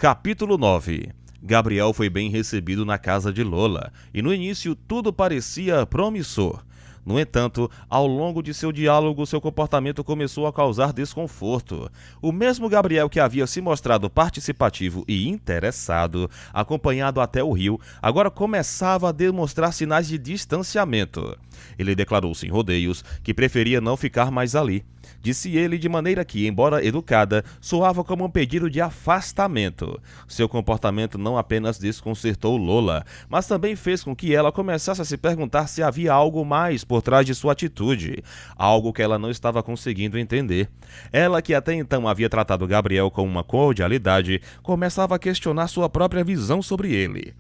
Capítulo 9. Gabriel foi bem recebido na casa de Lola, e no início tudo parecia promissor. No entanto, ao longo de seu diálogo, seu comportamento começou a causar desconforto. O mesmo Gabriel que havia se mostrado participativo e interessado, acompanhado até o rio, agora começava a demonstrar sinais de distanciamento. Ele declarou sem rodeios que preferia não ficar mais ali. Disse ele de maneira que, embora educada, soava como um pedido de afastamento. Seu comportamento não apenas desconcertou Lola, mas também fez com que ela começasse a se perguntar se havia algo mais por trás de sua atitude, algo que ela não estava conseguindo entender. Ela, que até então havia tratado Gabriel com uma cordialidade, começava a questionar sua própria visão sobre ele.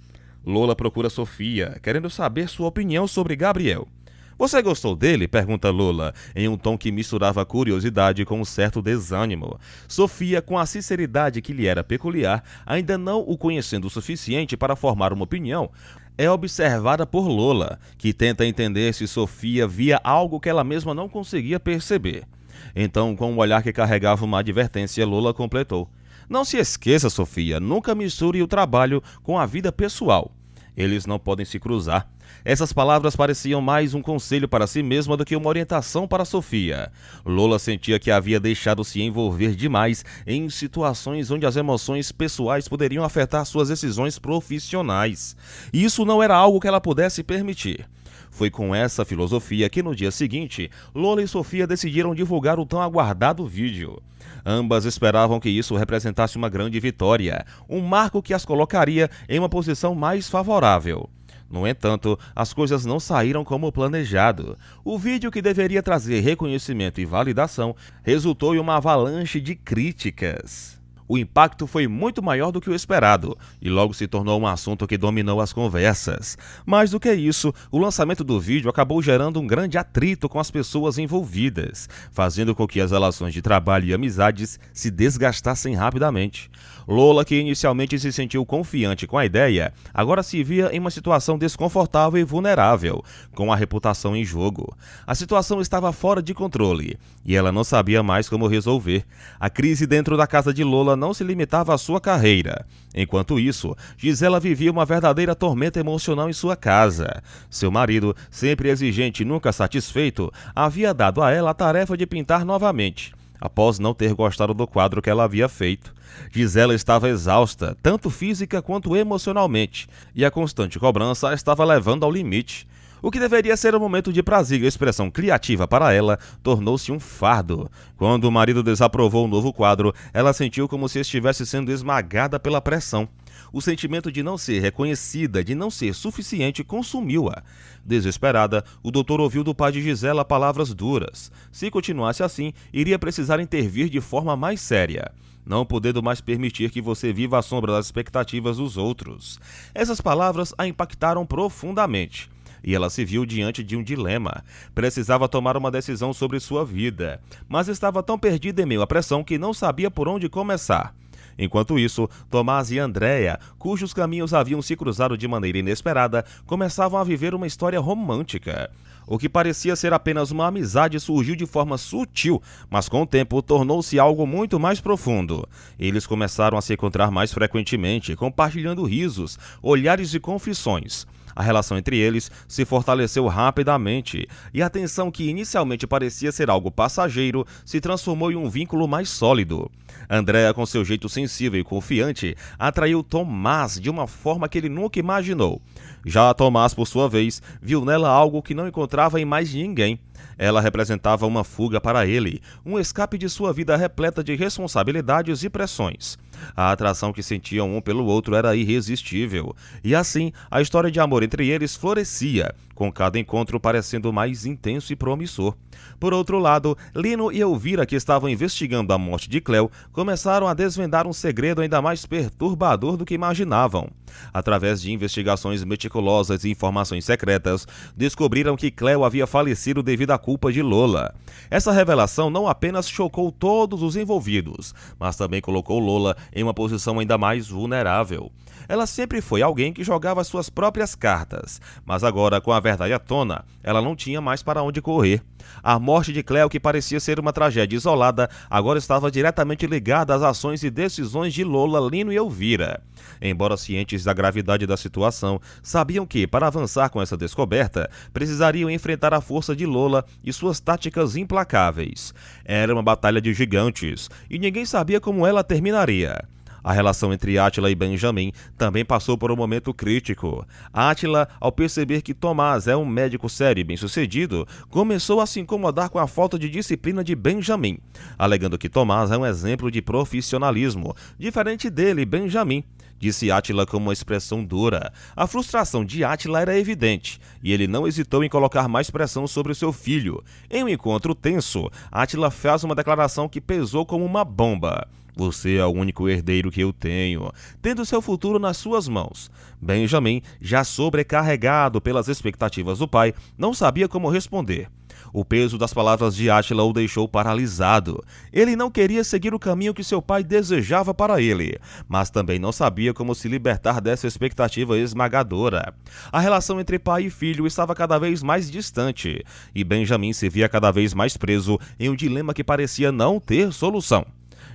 Lola procura Sofia, querendo saber sua opinião sobre Gabriel. "Você gostou dele?" pergunta Lola, em um tom que misturava curiosidade com um certo desânimo. Sofia, com a sinceridade que lhe era peculiar, ainda não o conhecendo o suficiente para formar uma opinião, é observada por Lola, que tenta entender se Sofia via algo que ela mesma não conseguia perceber. Então, com um olhar que carregava uma advertência, Lola completou: "Não se esqueça, Sofia, nunca misture o trabalho com a vida pessoal. Eles não podem se cruzar." Essas palavras pareciam mais um conselho para si mesma do que uma orientação para Sofia. Lola sentia que havia deixado se envolver demais em situações onde as emoções pessoais poderiam afetar suas decisões profissionais. E isso não era algo que ela pudesse permitir. Foi com essa filosofia que no dia seguinte, Lola e Sofia decidiram divulgar o tão aguardado vídeo. Ambas esperavam que isso representasse uma grande vitória, um marco que as colocaria em uma posição mais favorável. No entanto, as coisas não saíram como planejado. O vídeo, que deveria trazer reconhecimento e validação, resultou em uma avalanche de críticas. O impacto foi muito maior do que o esperado, e logo se tornou um assunto que dominou as conversas. Mais do que isso, o lançamento do vídeo acabou gerando um grande atrito com as pessoas envolvidas, fazendo com que as relações de trabalho e amizades se desgastassem rapidamente. Lola, que inicialmente se sentiu confiante com a ideia, agora se via em uma situação desconfortável e vulnerável, com a reputação em jogo. A situação estava fora de controle, e ela não sabia mais como resolver. A crise dentro da casa de Lola não se limitava à sua carreira. Enquanto isso, Gisela vivia uma verdadeira tormenta emocional em sua casa. Seu marido, sempre exigente e nunca satisfeito, havia dado a ela a tarefa de pintar novamente, após não ter gostado do quadro que ela havia feito. Gisela estava exausta, tanto física quanto emocionalmente, e a constante cobrança a estava levando ao limite. O que deveria ser um momento de prazer e expressão criativa para ela, tornou-se um fardo. Quando o marido desaprovou o novo quadro, ela sentiu como se estivesse sendo esmagada pela pressão. O sentimento de não ser reconhecida, de não ser suficiente, consumiu-a. Desesperada, o doutor ouviu do pai de Gisela palavras duras. Se continuasse assim, iria precisar intervir de forma mais séria. "Não podendo mais permitir que você viva à sombra das expectativas dos outros." Essas palavras a impactaram profundamente. E ela se viu diante de um dilema. Precisava tomar uma decisão sobre sua vida, mas estava tão perdida em meio à pressão que não sabia por onde começar. Enquanto isso, Tomás e Andréa, cujos caminhos haviam se cruzado de maneira inesperada, começavam a viver uma história romântica. O que parecia ser apenas uma amizade surgiu de forma sutil, mas com o tempo tornou-se algo muito mais profundo. Eles começaram a se encontrar mais frequentemente, compartilhando risos, olhares e confissões. A relação entre eles se fortaleceu rapidamente, e a tensão, que inicialmente parecia ser algo passageiro, se transformou em um vínculo mais sólido. Andréa, com seu jeito sensível e confiante, atraiu Tomás de uma forma que ele nunca imaginou. Já Tomás, por sua vez, viu nela algo que não encontrava em mais ninguém. Ela representava uma fuga para ele, um escape de sua vida repleta de responsabilidades e pressões. A atração que sentiam um pelo outro era irresistível, e assim a história de amor entre eles florescia, com cada encontro parecendo mais intenso e promissor. Por outro lado, Lino e Elvira, que estavam investigando a morte de Cleo, começaram a desvendar um segredo ainda mais perturbador do que imaginavam. Através de investigações meticulosas e informações secretas, descobriram que Cleo havia falecido devido à culpa de Lola. Essa revelação não apenas chocou todos os envolvidos, mas também colocou Lola em uma posição ainda mais vulnerável. Ela sempre foi alguém que jogava suas próprias cartas, mas agora, com a verdade à tona, ela não tinha mais para onde correr. A morte de Cleo, que parecia ser uma tragédia isolada, agora estava diretamente ligada às ações e decisões de Lola, Lino e Elvira. Embora cientes da gravidade da situação, sabiam que, para avançar com essa descoberta, precisariam enfrentar a força de Lola e suas táticas implacáveis. Era uma batalha de gigantes, e ninguém sabia como ela terminaria. A relação entre Átila e Benjamin também passou por um momento crítico. Átila, ao perceber que Tomás é um médico sério e bem-sucedido, começou a se incomodar com a falta de disciplina de Benjamin, alegando que Tomás é um exemplo de profissionalismo, diferente dele, Benjamin. Disse Átila com uma expressão dura. A frustração de Átila era evidente, e ele não hesitou em colocar mais pressão sobre seu filho. Em um encontro tenso, Átila fez uma declaração que pesou como uma bomba. Você é o único herdeiro que eu tenho, tendo seu futuro nas suas mãos. Benjamin, já sobrecarregado pelas expectativas do pai, não sabia como responder. O peso das palavras de Átila o deixou paralisado. Ele não queria seguir o caminho que seu pai desejava para ele, mas também não sabia como se libertar dessa expectativa esmagadora. A relação entre pai e filho estava cada vez mais distante, e Benjamin se via cada vez mais preso em um dilema que parecia não ter solução.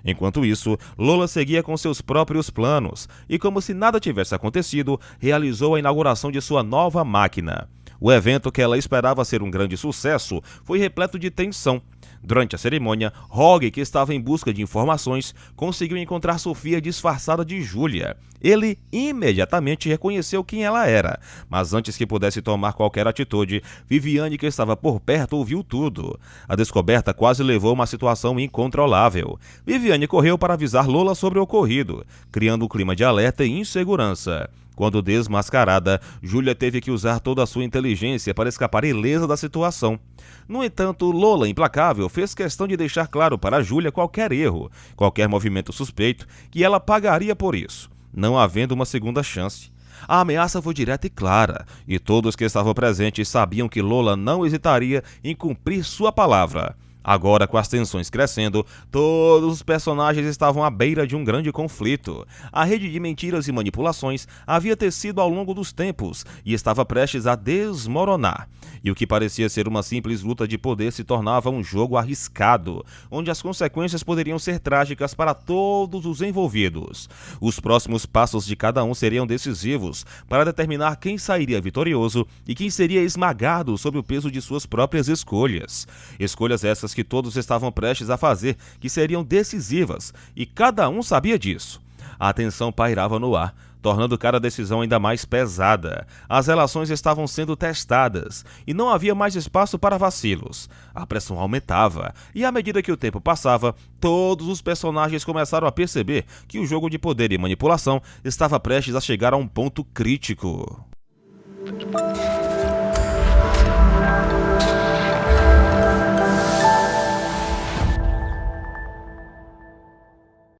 Enquanto isso, Lola seguia com seus próprios planos e, como se nada tivesse acontecido, realizou a inauguração de sua nova máquina. O evento, que ela esperava ser um grande sucesso, foi repleto de tensão. Durante a cerimônia, Rogue, que estava em busca de informações, conseguiu encontrar Sofia disfarçada de Júlia. Ele imediatamente reconheceu quem ela era, mas antes que pudesse tomar qualquer atitude, Viviane, que estava por perto, ouviu tudo. A descoberta quase levou a uma situação incontrolável. Viviane correu para avisar Lola sobre o ocorrido, criando um clima de alerta e insegurança. Quando desmascarada, Júlia teve que usar toda a sua inteligência para escapar ilesa da situação. No entanto, Lola, implacável, fez questão de deixar claro para Júlia qualquer erro, qualquer movimento suspeito, que ela pagaria por isso, não havendo uma segunda chance. A ameaça foi direta e clara, e todos que estavam presentes sabiam que Lola não hesitaria em cumprir sua palavra. Agora, com as tensões crescendo, todos os personagens estavam à beira de um grande conflito. A rede de mentiras e manipulações havia tecido ao longo dos tempos e estava prestes a desmoronar. E o que parecia ser uma simples luta de poder se tornava um jogo arriscado, onde as consequências poderiam ser trágicas para todos os envolvidos. Os próximos passos de cada um seriam decisivos para determinar quem sairia vitorioso e quem seria esmagado sob o peso de suas próprias escolhas. Escolhas essas que todos estavam prestes a fazer, que seriam decisivas, e cada um sabia disso. A tensão pairava no ar, tornando cada decisão ainda mais pesada. As relações estavam sendo testadas, e não havia mais espaço para vacilos. A pressão aumentava, e à medida que o tempo passava, todos os personagens começaram a perceber que o jogo de poder e manipulação estava prestes a chegar a um ponto crítico.